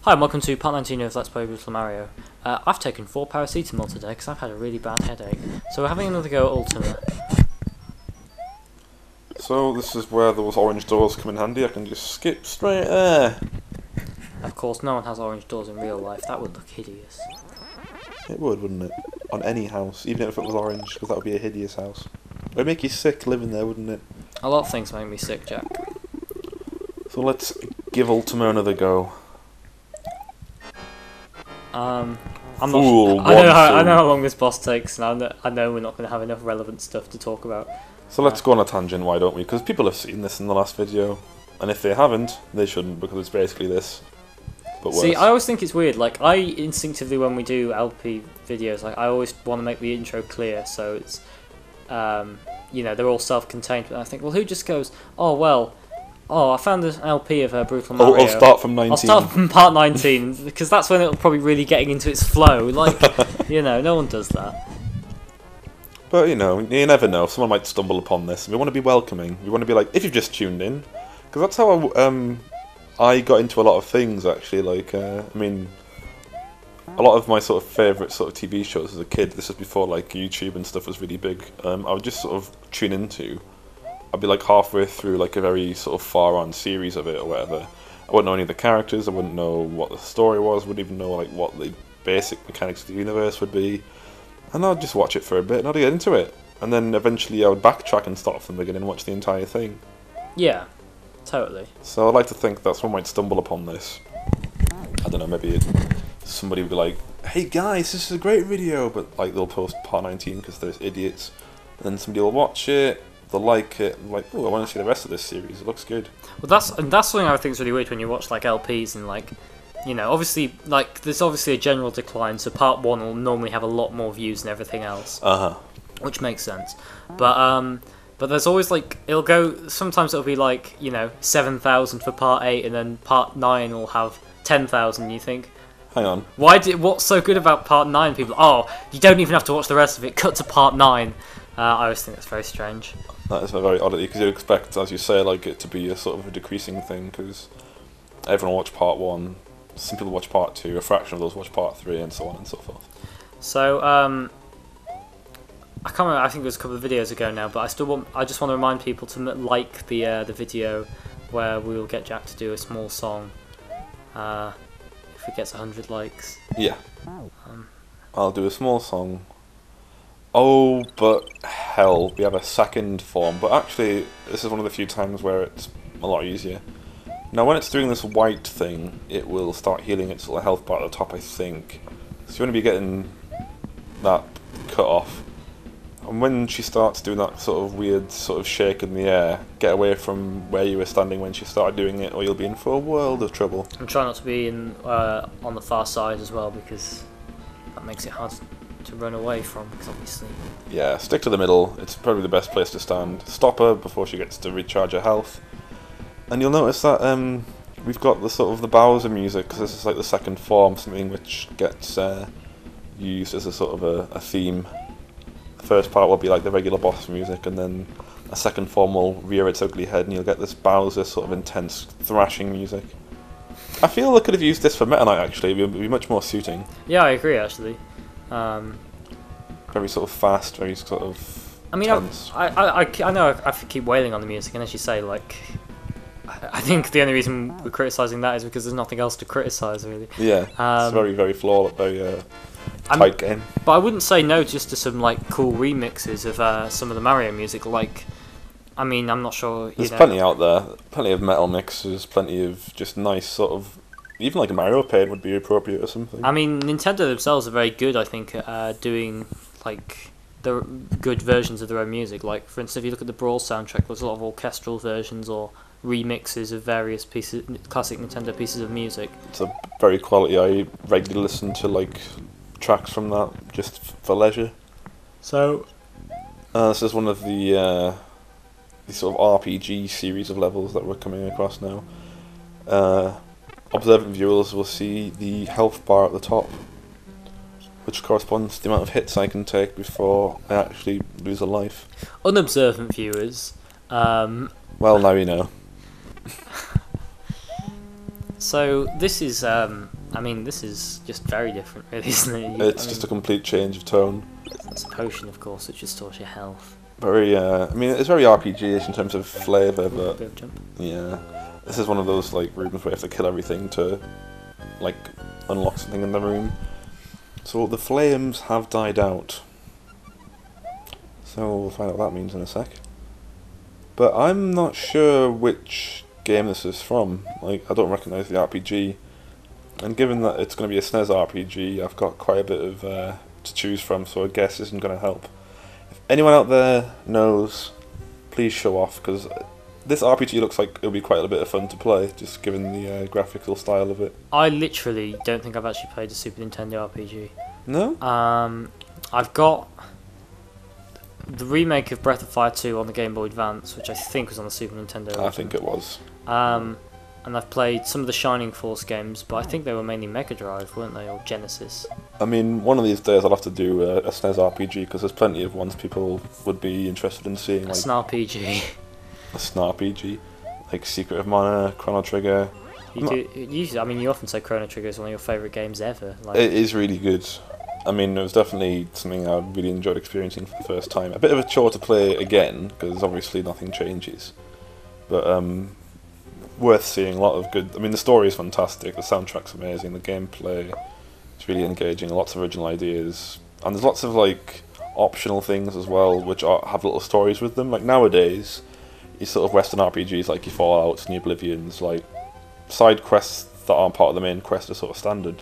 Hi and welcome to part 19 of Let's Play Brutal Mario. I've taken 4 paracetamol today because I've had a really bad headache. So we're having another go at Ultima. So this is where those orange doors come in handy. I can just skip straight there. Of course no one has orange doors in real life, that would look hideous. It would, wouldn't it? On any house, even if it was orange, because that would be a hideous house. It would make you sick living there, wouldn't it? A lot of things make me sick, Jack. So let's give Ultima another go. I'm Fool, not. I know how long this boss takes, and I know we're not going to have enough relevant stuff to talk about. So let's go on a tangent, why don't we? Because people have seen this in the last video, and if they haven't, they shouldn't, because it's basically this, but worse. See, I always think it's weird. Like, I instinctively, when we do LP videos, like I always want to make the intro clear, so it's, you know, they're all self-contained. But I think, well, who just goes, oh well. Oh, I found an LP of Brutal Mario. I'll start from 19. I'll start from part 19, because that's when it'll probably really get into its flow. Like, you know, no one does that. But, you know, you never know. Someone might stumble upon this. We want to be welcoming. We want to be like, if you've just tuned in. Because that's how I got into a lot of things, actually. Like, I mean, a lot of my sort of favourite sort of TV shows as a kid, this was before, like, YouTube and stuff was really big, I would just sort of tune into. I'd be like halfway through like a very sort of far on series of it or whatever. I wouldn't know any of the characters, I wouldn't know what the story was, wouldn't even know like what the basic mechanics of the universe would be. And I'd just watch it for a bit and I'd get into it. And then eventually I would backtrack and start from the beginning and watch the entire thing. Yeah, totally. So I'd like to think that someone might stumble upon this. I don't know, maybe somebody would be like, hey guys, this is a great video, but like they'll post part 19 because they're idiots. And then somebody will watch it, they'll like it, like, oh, I want to see the rest of this series, it looks good. Well, that's something I think is really weird when you watch like LPs and like, you know, obviously like there's obviously a general decline, so part 1 will normally have a lot more views than everything else. Which makes sense. But there's always like, it'll go, sometimes it'll be like, you know, 7,000 for part 8 and then part 9 will have 10,000. You think, hang on, what's so good about part 9? People, oh, you don't even have to watch the rest of it, cut to part 9. I always think that's very strange. That is a very oddity, because you'd expect, as you say, like it to be a sort of a decreasing thing, because everyone watched part 1, some people watch part 2, a fraction of those watch part 3, and so on and so forth. So, I can't remember, I think it was a couple of videos ago now, but I just want to remind people to like the video where we will get Jack to do a small song, if it gets 100 likes. Yeah. I'll do a small song. Oh, but hell, we have a second form. But actually, this is one of the few times where it's a lot easier. Now, when it's doing this white thing, it will start healing its little health bar at the top, I think. So you want to be getting that cut off. And when she starts doing that sort of weird sort of shake in the air, get away from where you were standing when she started doing it, or you'll be in for a world of trouble. And try not to be on the far side as well, because that makes it hard to run away from, because obviously. Yeah, stick to the middle. It's probably the best place to stand. Stop her before she gets to recharge her health. And you'll notice that we've got the sort of the Bowser music, because this is like the second form, something which gets used as a sort of a theme. The first part will be like the regular boss music, and then a second form will rear its ugly head, and you'll get this Bowser sort of intense thrashing music. I feel they could have used this for Meta Knight actually. It would be much more suiting. Yeah, I agree actually. Very sort of fast, very sort of. I mean, tense. I know I keep wailing on the music, and as you say, like, I think the only reason we're criticising that is because there's nothing else to criticise, really. Yeah, it's very, very flawed, very tight game. But I wouldn't say no just to some like cool remixes of some of the Mario music. Like, I mean, I'm not sure. There's plenty out there, plenty of metal mixes, plenty of just nice sort of. Even like a Mario Paint would be appropriate or something. I mean, Nintendo themselves are very good, I think, at doing like the good versions of their own music. Like, for instance, if you look at the Brawl soundtrack, there's a lot of orchestral versions or remixes of various pieces, classic Nintendo pieces of music. It's a very quality. I regularly listen to like tracks from that just for leisure. So, this is one of the sort of RPG series of levels that we're coming across now. Observant viewers will see the health bar at the top, which corresponds to the amount of hits I can take before I actually lose a life. Unobservant viewers, well, now you know. So this is, I mean, this is just very different, really, isn't it? It's just a complete change of tone. It's a potion, of course, which restores your health. Very, I mean, it's very RPG-ish in terms of flavour, but Bit of jump. yeah, this is one of those like rooms where you have to kill everything to like unlock something in the room. So the flames have died out. So we'll find out what that means in a sec. But I'm not sure which game this is from. Like, I don't recognise the RPG. And given that it's going to be a SNES RPG, I've got quite a bit of to choose from, so I guess isn't going to help. If anyone out there knows, please show off, because this RPG looks like it'll be quite a bit of fun to play, just given the graphical style of it. I literally don't think I've actually played a Super Nintendo RPG. No? I've got the remake of Breath of Fire 2 on the Game Boy Advance, which I think was on the Super Nintendo. I think it was. And I've played some of the Shining Force games, but I think they were mainly Mega Drive, weren't they, or Genesis? I mean, one of these days I'll have to do a SNES RPG, because there's plenty of ones people would be interested in seeing. Like, an RPG. A SNRPG, like Secret of Mana, Chrono Trigger. I mean, you often say Chrono Trigger is one of your favourite games ever. Like, it is really good. I mean, it was definitely something I really enjoyed experiencing for the first time. A bit of a chore to play again, because obviously nothing changes. But worth seeing, a lot of good... I mean, the story is fantastic, the soundtrack's amazing, the gameplay is really engaging, lots of original ideas. And there's lots of, like, optional things as well, which have little stories with them. Like, nowadays, you sort of Western RPGs, like your Fallouts and your Oblivions, like, side quests that aren't part of the main quest are sort of standard.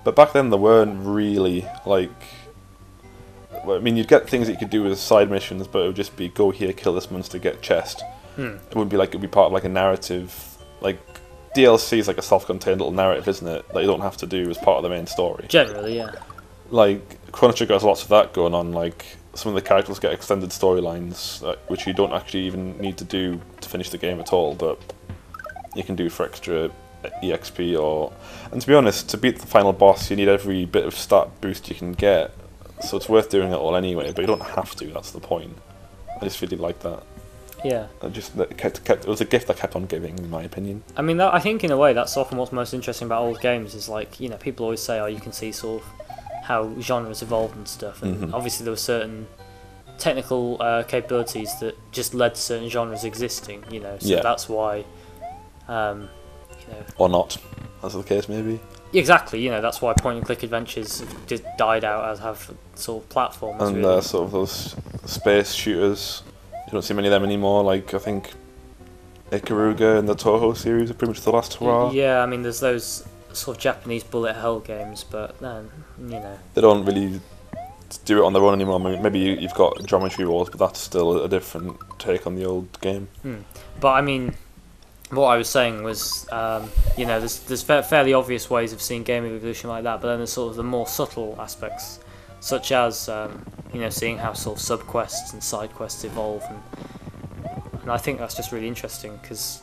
But back then, there weren't really, like... Well, I mean, you'd get things that you could do as side missions, but it would just be, go here, kill this monster, get chest. It wouldn't be like, it'd be part of, like, a narrative... Like, DLC is like a self-contained little narrative, isn't it? That you don't have to do as part of the main story. Generally, yeah. Like, Chrono Trigger has lots of that going on, like, some of the characters get extended storylines, which you don't actually even need to do to finish the game at all, but you can do for extra EXP or... And to be honest, to beat the final boss, you need every bit of stat boost you can get, so it's worth doing it all anyway, but you don't have to, that's the point. I just really like that. Yeah. It was a gift that kept on giving, in my opinion. I mean, I think in a way that's often what's most interesting about old games is, like, you know, people always say, oh, you can see sort of how genres evolved and stuff, and obviously there were certain technical capabilities that just led to certain genres existing, you know, so that's why, you know... Or not, as the case may be. Exactly, you know, that's why point-and-click adventures just died out as have sort of platformers, and really. Sort of those space shooters... You don't see many of them anymore, like, I think Ikaruga and the Toho series are pretty much the last hurrah. Yeah, I mean, there's those sort of Japanese bullet hell games, but then, you know... They don't really do it on their own anymore. I mean, maybe you've got Geometry Wars, but that's still a different take on the old game. But, I mean, what I was saying was, you know, there's fairly obvious ways of seeing game evolution like that, but then there's sort of the more subtle aspects, such as, you know, seeing how sort of sub-quests and side-quests evolve, and I think that's just really interesting, because,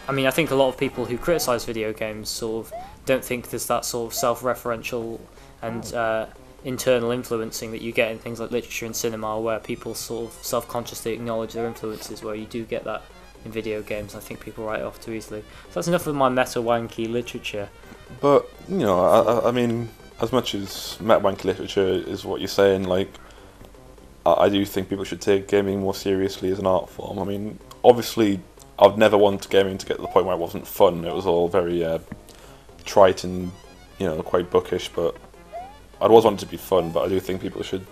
I mean, I think a lot of people who criticise video games sort of don't think there's that sort of self-referential and internal influencing that you get in things like literature and cinema, where people sort of self-consciously acknowledge their influences, where you do get that in video games. I think people write it off too easily. So that's enough of my meta-wanky literature. But, you know, I mean... As much as meta-wanky literature is what you're saying, like, I do think people should take gaming more seriously as an art form. I mean, obviously, I'd never want gaming to get to the point where it wasn't fun. It was all very trite and, you know, quite bookish, but I'd always want it to be fun, but I do think people should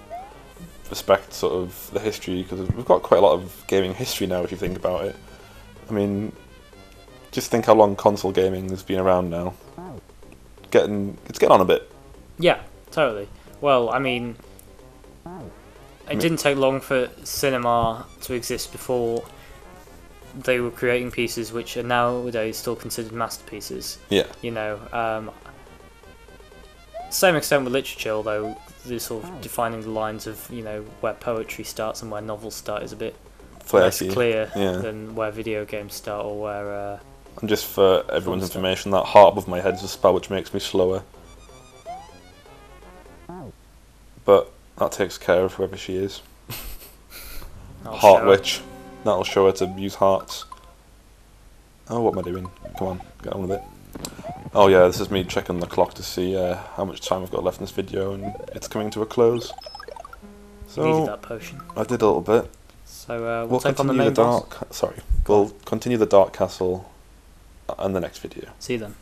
respect sort of the history, because we've got quite a lot of gaming history now, if you think about it. I mean, just think how long console gaming has been around now. It's getting on a bit. Yeah, totally. Well, I mean, it didn't take long for cinema to exist before they were creating pieces which are nowadays still considered masterpieces. Yeah. You know, same extent with literature, although the sort of defining the lines of, you know, where poetry starts and where novels start is a bit less clear than where video games start, or where... and just for everyone's information, that heart above my head is a spell which makes me slower. But that takes care of whoever she is. Heart Witch. That'll show her to use hearts. Oh, what am I doing? Come on, get on with it. Oh yeah, this is me checking the clock to see how much time I've got left in this video, and it's coming to a close. So you needed that potion. I did a little bit. So we'll take on the continue main boss. We'll continue the Dark Castle in the next video. See you then.